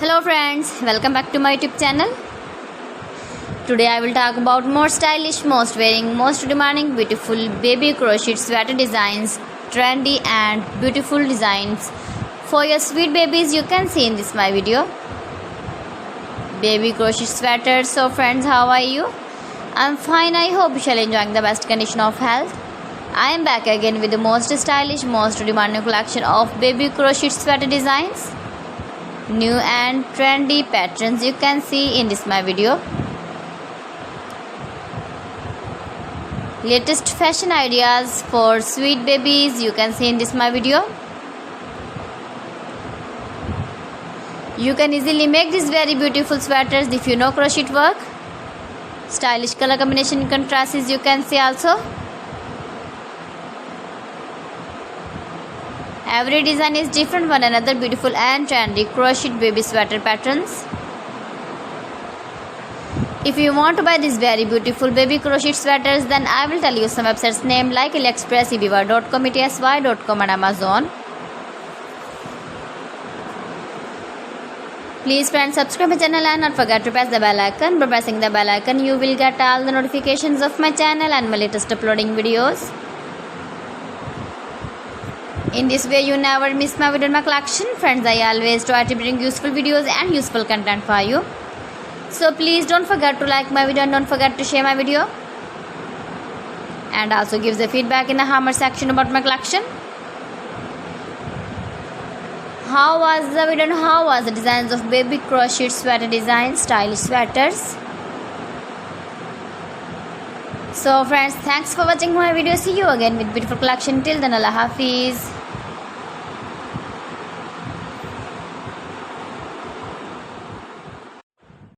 Hello friends, welcome back to my YouTube channel. Today I will talk about more stylish, most wearing, most demanding, beautiful baby crochet sweater designs, trendy and beautiful designs for your sweet babies you can see in this my video. Baby crochet sweaters. So friends, how are you? I'm fine. I hope you shall enjoying the best condition of health. I am back again with the most stylish, most demanding collection of baby crochet sweater designs. New and trendy patterns you can see in this my video. Latest fashion ideas for sweet babies you can see in this my video. You can easily make these very beautiful sweaters if you know crochet work. Stylish color combination contrasts you can see also. Every design is different one another, beautiful and trendy crochet baby sweater patterns. If you want to buy these very beautiful baby crochet sweaters, then I will tell you some websites name like AliExpress, eBay.com, etsy.com and Amazon. Please friends, subscribe my channel and not forget to press the bell icon. By pressing the bell icon, you will get all the notifications of my channel and my latest uploading videos. In this way, you never miss my video in my collection. Friends, I always try to bring useful videos and useful content for you. So please don't forget to like my video and don't forget to share my video. And also give the feedback in the comment section about my collection. How was the video and how was the designs of baby crochet sweater designs, stylish sweaters? So friends, thanks for watching my video. See you again with beautiful collection. Till then, Allah Hafiz.